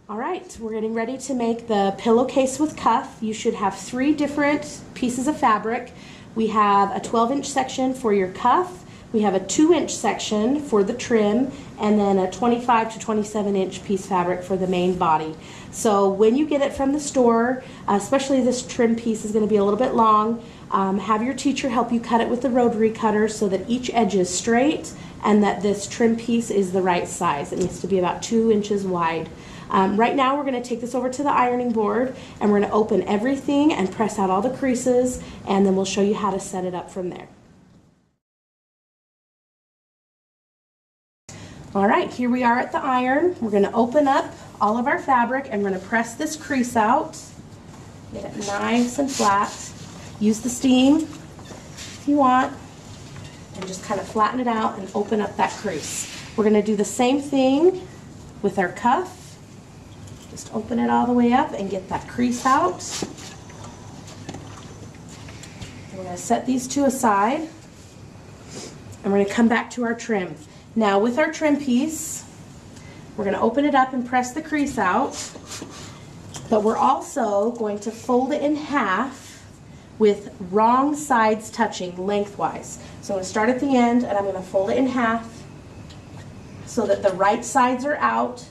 All right, we're getting ready to make the pillowcase with cuff. You should have 3 different pieces of fabric. We have a 12-inch section for your cuff, we have a 2-inch section for the trim, and then a 25 to 27-inch piece fabric for the main body. So when you get it from the store, especially this trim piece is going to be a little bit long, have your teacher help you cut it with the rotary cutter so that each edge is straight and that this trim piece is the right size. It needs to be about 2 inches wide. Right now we're going to take this over to the ironing board and we're going to open everything and press out all the creases, and then we'll show you how to set it up from there. Alright, here we are at the iron. We're going to open up all of our fabric and we're going to press this crease out. Get it nice and flat. Use the steam if you want, and just kind of flatten it out and open up that crease. We're going to do the same thing with our cuff. Just open it all the way up and get that crease out. We're going to set these two aside and we're going to come back to our trim. Now with our trim piece, we're going to open it up and press the crease out, but we're also going to fold it in half with wrong sides touching lengthwise. So I'm going to start at the end and I'm going to fold it in half so that the right sides are out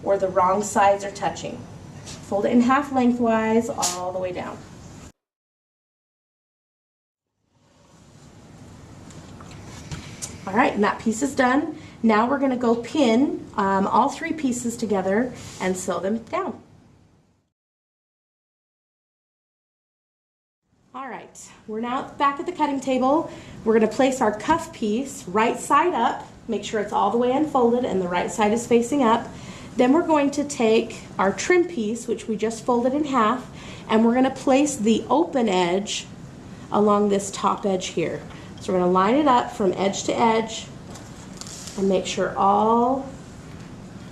or the wrong sides are touching. Fold it in half lengthwise all the way down. All right, and that piece is done. Now we're going to go pin all 3 pieces together and sew them down. All right, we're now back at the cutting table. We're going to place our cuff piece right side up. Make sure it's all the way unfolded and the right side is facing up. Then we're going to take our trim piece, which we just folded in half, and we're going to place the open edge along this top edge here. So we're going to line it up from edge to edge and make sure all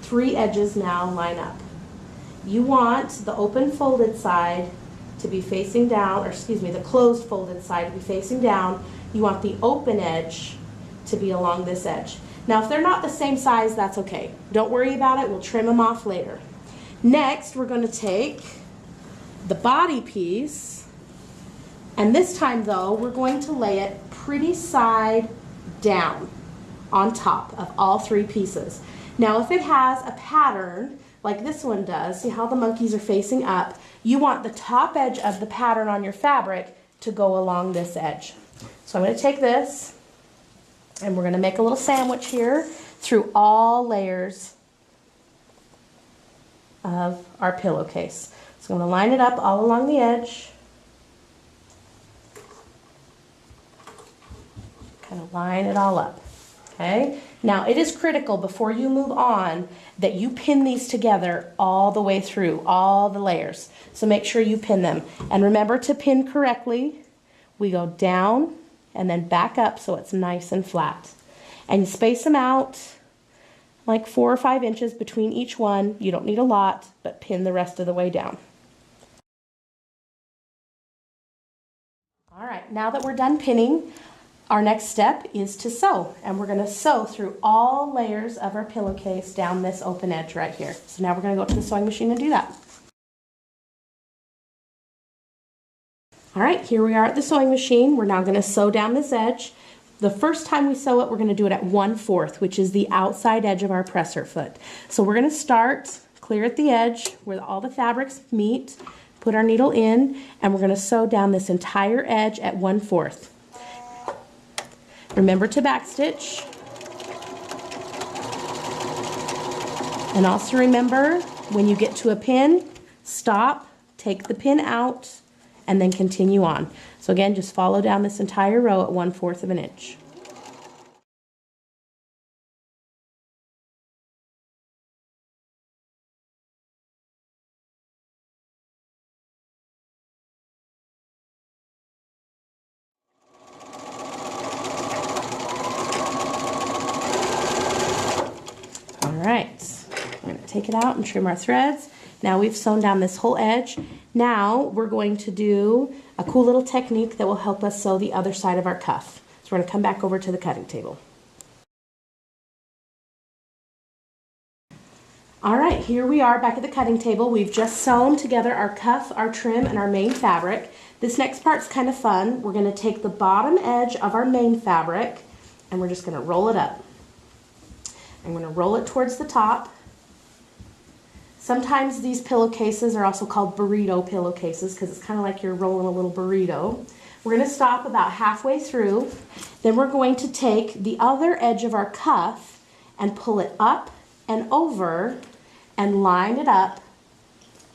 3 edges now line up. You want the open folded side to be facing down, or excuse me, the closed folded side to be facing down. You want the open edge to be along this edge. Now if they're not the same size, that's okay. Don't worry about it, we'll trim them off later. Next we're going to take the body piece, and this time though we're going to lay it pretty side down on top of all 3 pieces. Now if it has a pattern like this one does, see how the monkeys are facing up, you want the top edge of the pattern on your fabric to go along this edge. So I'm going to take this and we're going to make a little sandwich here through all layers of our pillowcase. So I'm going to line it up all along the edge. Kind of line it all up. Okay? Now it is critical before you move on that you pin these together all the way through, all the layers. So make sure you pin them. And remember to pin correctly. We go down and then back up so it's nice and flat. And you space them out like 4 or 5 inches between each one. You don't need a lot, but pin the rest of the way down. All right, now that we're done pinning, our next step is to sew, and we're going to sew through all layers of our pillowcase down this open edge right here. So now we're going to go to the sewing machine and do that. All right, here we are at the sewing machine. We're now going to sew down this edge. The first time we sew it, we're going to do it at 1/4, which is the outside edge of our presser foot. So we're going to start clear at the edge where all the fabrics meet, put our needle in, and we're going to sew down this entire edge at 1/4. Remember to backstitch. And also remember, when you get to a pin, stop, take the pin out, and then continue on. So again, just follow down this entire row at 1/4 of an inch. Alright, we're going to take it out and trim our threads. Now we've sewn down this whole edge. Now we're going to do a cool little technique that will help us sew the other side of our cuff. So we're going to come back over to the cutting table. All right, here we are back at the cutting table. We've just sewn together our cuff, our trim, and our main fabric. This next part's kind of fun. We're going to take the bottom edge of our main fabric and we're just going to roll it up. I'm going to roll it towards the top. Sometimes these pillowcases are also called burrito pillowcases because it's kind of like you're rolling a little burrito. We're going to stop about halfway through. Then we're going to take the other edge of our cuff and pull it up and over and line it up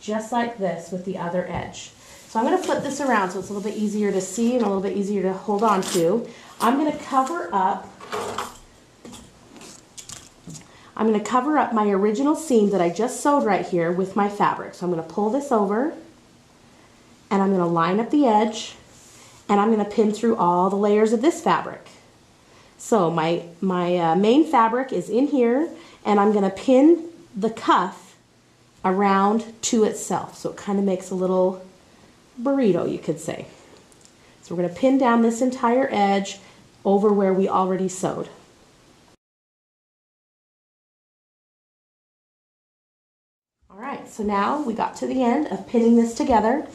just like this with the other edge. So I'm going to flip this around so it's a little bit easier to see and a little bit easier to hold on to. I'm going to cover up my original seam that I just sewed right here with my fabric. So I'm going to pull this over and I'm going to line up the edge and I'm going to pin through all the layers of this fabric. So my main fabric is in here and I'm going to pin the cuff around to itself. So it kind of makes a little burrito, you could say. So we're going to pin down this entire edge over where we already sewed. All right, so now we got to the end of pinning this together.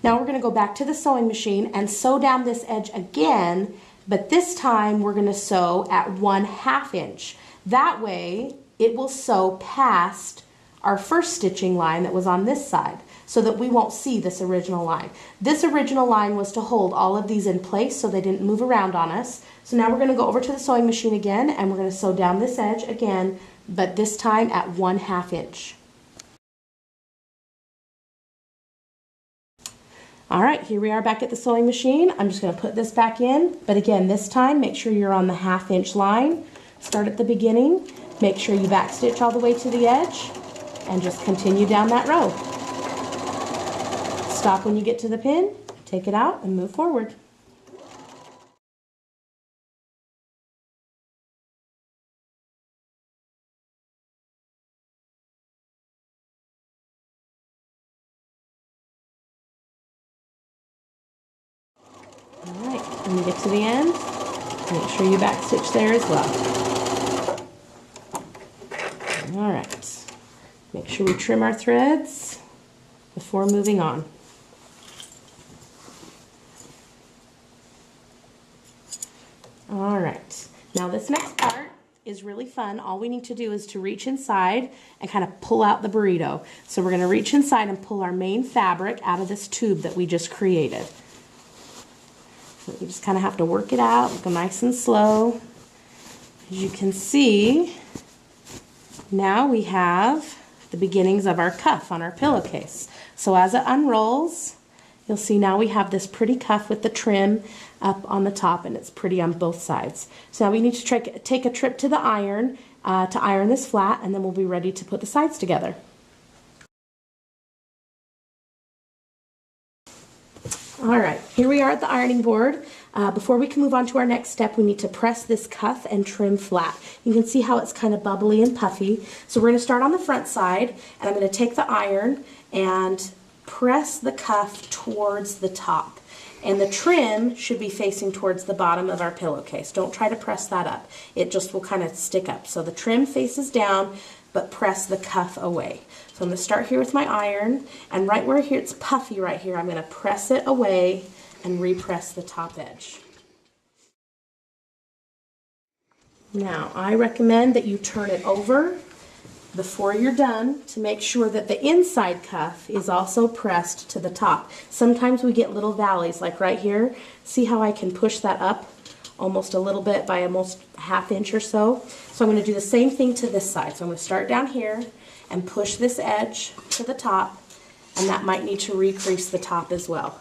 Now we're going to go back to the sewing machine and sew down this edge again, but this time we're going to sew at 1/2 inch. That way it will sew past our first stitching line that was on this side so that we won't see this original line. This original line was to hold all of these in place so they didn't move around on us. So now we're going to go over to the sewing machine again and we're going to sew down this edge again, but this time at 1/2 inch. All right, here we are back at the sewing machine. I'm just going to put this back in, but again, this time make sure you're on the 1/2 inch line. Start at the beginning, make sure you back stitch all the way to the edge, and just continue down that row. Stop when you get to the pin, take it out, and move forward. All right, when you get to the end, make sure you back stitch there as well. All right, make sure we trim our threads before moving on. All right, now this next part is really fun. All we need to do is to reach inside and kind of pull out the burrito. So we're going to reach inside and pull our main fabric out of this tube that we just created. So you just kind of have to work it out, go nice and slow. As you can see, now we have the beginnings of our cuff on our pillowcase. So as it unrolls, you'll see now we have this pretty cuff with the trim up on the top, and it's pretty on both sides. So now we need to take a trip to the iron to iron this flat, and then we'll be ready to put the sides together. All right, here we are at the ironing board. Before we can move on to our next step, we need to press this cuff and trim flat. You can see how it's kind of bubbly and puffy. So we're going to start on the front side, and I'm going to take the iron and press the cuff towards the top. And the trim should be facing towards the bottom of our pillowcase. Don't try to press that up. It just will kind of stick up. So the trim faces down, but press the cuff away. So I'm going to start here with my iron, and right where here it's puffy right here, I'm going to press it away and repress the top edge. Now, I recommend that you turn it over before you're done to make sure that the inside cuff is also pressed to the top. Sometimes we get little valleys, like right here. See how I can push that up almost a little bit by almost 1/2 inch or so. So I'm going to do the same thing to this side. So I'm going to start down here and push this edge to the top, and that might need to recrease the top as well.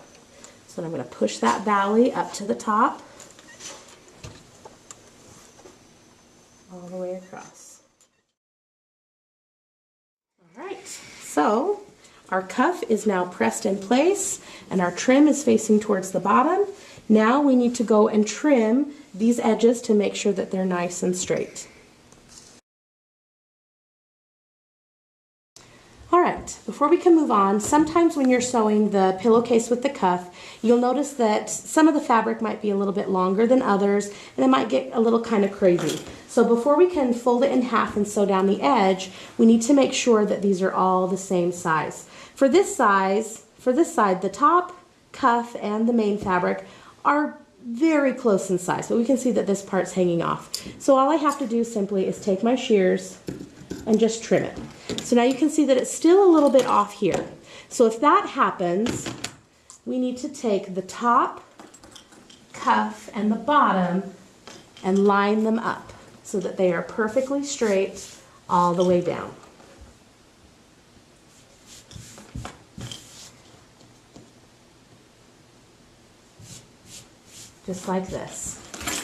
So I'm going to push that valley up to the top, all the way across. All right, so our cuff is now pressed in place and our trim is facing towards the bottom. Now we need to go and trim these edges to make sure that they're nice and straight. All right, before we can move on, sometimes when you're sewing the pillowcase with the cuff, you'll notice that some of the fabric might be a little bit longer than others, and it might get a little kind of crazy. So before we can fold it in half and sew down the edge, we need to make sure that these are all the same size. For this side, the top, cuff, and the main fabric are very close in size, but we can see that this part's hanging off. So all I have to do simply is take my shears and just trim it. So now you can see that it's still a little bit off here. So if that happens, we need to take the top, cuff, and the bottom and line them up so that they are perfectly straight all the way down. Just like this.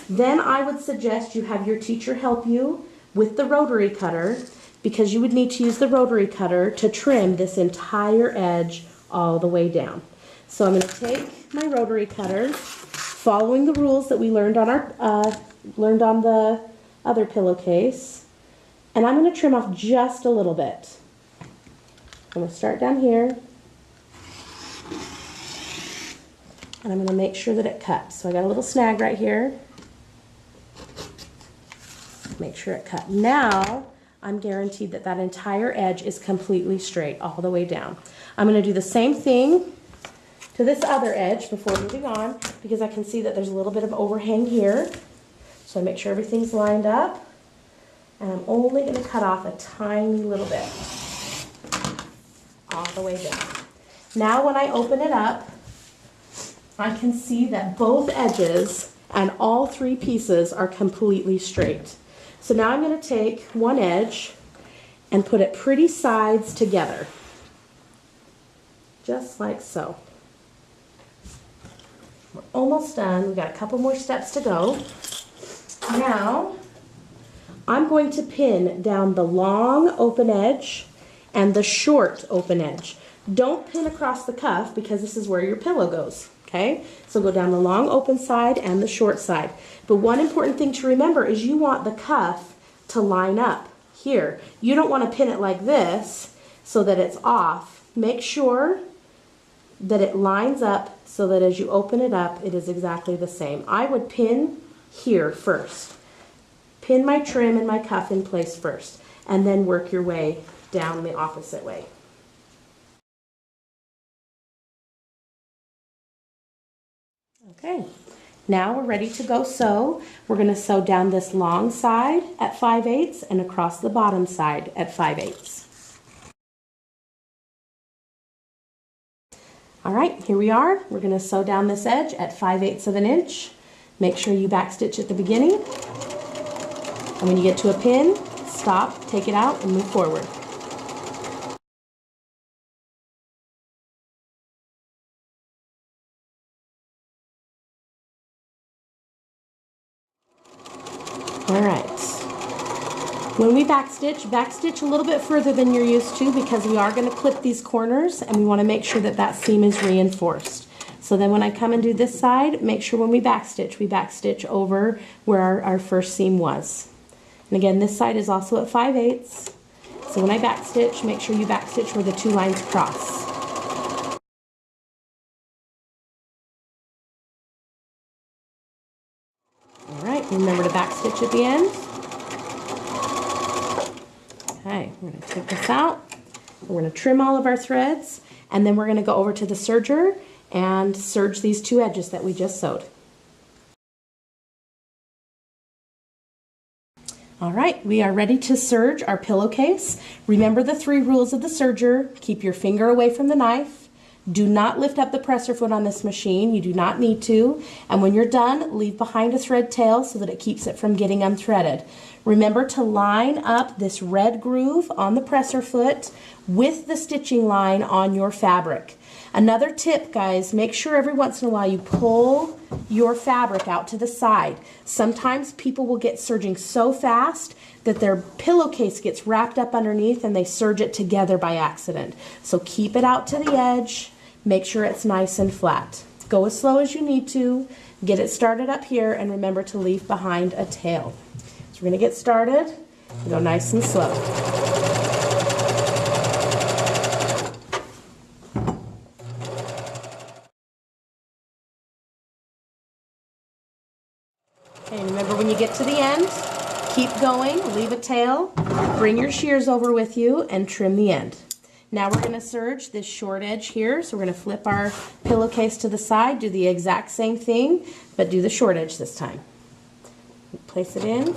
Then I would suggest you have your teacher help you with the rotary cutter, because you would need to use the rotary cutter to trim this entire edge all the way down. So I'm going to take my rotary cutter, following the rules that we learned on the other pillowcase, and I'm going to trim off just a little bit. I'm going to start down here, and I'm going to make sure that it cuts. So I got a little snag right here. Make sure it cut. Now I'm guaranteed that that entire edge is completely straight all the way down. I'm going to do the same thing to this other edge before moving on, because I can see that there's a little bit of overhang here. So I make sure everything's lined up, and I'm only going to cut off a tiny little bit all the way down. Now when I open it up, I can see that both edges and all three pieces are completely straight. So now I'm going to take one edge and put it pretty sides together, just like so. We're almost done. We've got a couple more steps to go. Now I'm going to pin down the long open edge and the short open edge. Don't pin across the cuff, because this is where your pillow goes. Okay, so go down the long open side and the short side. But one important thing to remember is you want the cuff to line up here. You don't want to pin it like this so that it's off. Make sure that it lines up so that as you open it up, it is exactly the same. I would pin here first. Pin my trim and my cuff in place first, and then work your way down the opposite way. Okay, now we're ready to go sew. We're going to sew down this long side at 5/8 and across the bottom side at 5/8. All right, here we are. We're going to sew down this edge at 5/8 of an inch. Make sure you backstitch at the beginning. And when you get to a pin, stop, take it out, and move forward. All right. When we backstitch a little bit further than you're used to, because we are going to clip these corners and we want to make sure that that seam is reinforced. So then when I come and do this side, make sure when we backstitch over where our first seam was. And again, this side is also at 5/8. So when I backstitch, make sure you backstitch where the two lines cross. All right, remember to backstitch at the end. Okay, we're going to take this out. We're going to trim all of our threads, and then we're going to go over to the serger and serge these two edges that we just sewed. All right, we are ready to serge our pillowcase. Remember the 3 rules of the serger. Keep your finger away from the knife. Do not lift up the presser foot on this machine. You do not need to. And when you're done, leave behind a thread tail so that it keeps it from getting unthreaded. Remember to line up this red groove on the presser foot with the stitching line on your fabric. Another tip, guys, make sure every once in a while you pull your fabric out to the side. Sometimes people will get serging so fast that their pillowcase gets wrapped up underneath and they serge it together by accident. So keep it out to the edge. Make sure it's nice and flat. Go as slow as you need to. Get it started up here, and remember to leave behind a tail. So we're going to get started. Go nice and slow. going, leave a tail, bring your shears over with you, and trim the end. Now we're going to serge this short edge here, so we're going to flip our pillowcase to the side, do the exact same thing, but do the short edge this time. Place it in.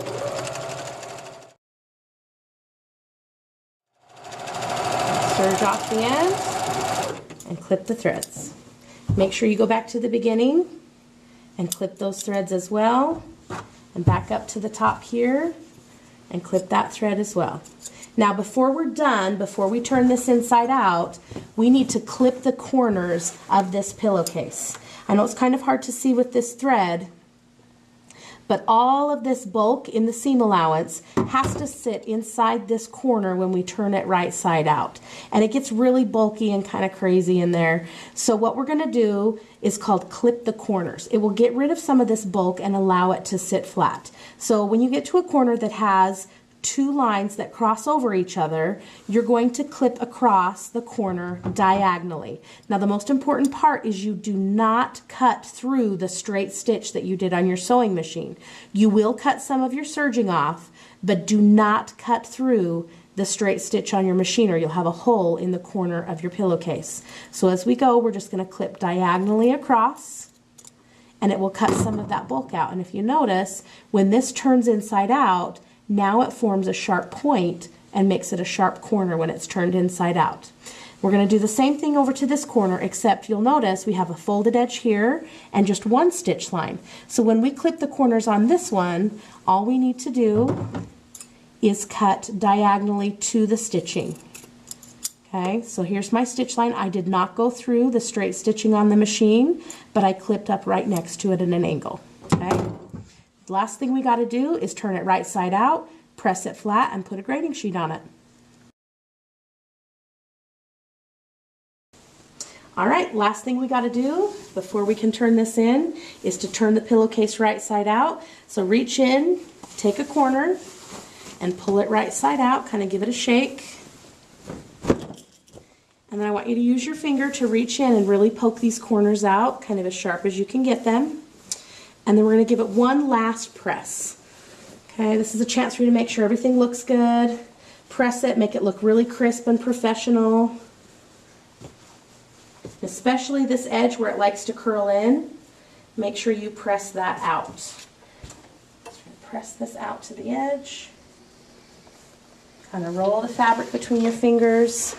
Serge off the end and clip the threads. Make sure you go back to the beginning and clip those threads as well, and back up to the top here and clip that thread as well. Now before we're done, before we turn this inside out, we need to clip the corners of this pillowcase. I know it's kind of hard to see with this thread, but all of this bulk in the seam allowance has to sit inside this corner when we turn it right side out. And it gets really bulky and kind of crazy in there. So what we're going to do is called clip the corners. It will get rid of some of this bulk and allow it to sit flat. So when you get to a corner that has two lines that cross over each other, you're going to clip across the corner diagonally. Now the most important part is you do not cut through the straight stitch that you did on your sewing machine. You will cut some of your serging off, but do not cut through the straight stitch on your machine or you'll have a hole in the corner of your pillowcase. So as we go, we're just going to clip diagonally across, and it will cut some of that bulk out. And if you notice, when this turns inside out, now it forms a sharp point and makes it a sharp corner when it's turned inside out. We're going to do the same thing over to this corner, except you'll notice we have a folded edge here and just one stitch line. So when we clip the corners on this one, all we need to do is cut diagonally to the stitching. Okay, so here's my stitch line. I did not go through the straight stitching on the machine, but I clipped up right next to it at an angle. Okay. The last thing we got to do is turn it right side out, press it flat, and put a grading sheet on it. All right, last thing we got to do before we can turn this in is to turn the pillowcase right side out. So reach in, take a corner, and pull it right side out, kind of give it a shake. And then I want you to use your finger to reach in and really poke these corners out, kind of as sharp as you can get them. And then we're going to give it one last press. Okay, this is a chance for you to make sure everything looks good. Press it, make it look really crisp and professional. Especially this edge where it likes to curl in, make sure you press that out. So press this out to the edge. Kind of roll the fabric between your fingers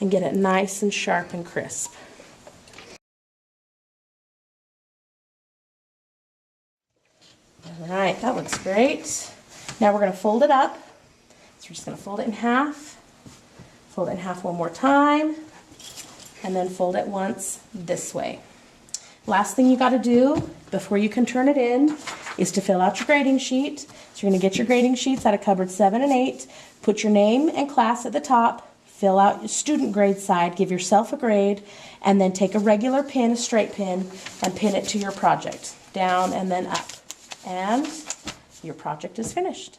and get it nice and sharp and crisp. All right, that looks great. Now we're going to fold it up. So we're just going to fold it in half one more time, and then fold it once this way. Last thing you got to do before you can turn it in is to fill out your grading sheet. So you're going to get your grading sheets out of cupboard 7 and 8, put your name and class at the top, fill out your student grade side, give yourself a grade, and then take a regular pin, a straight pin, and pin it to your project, down and then up. And your project is finished.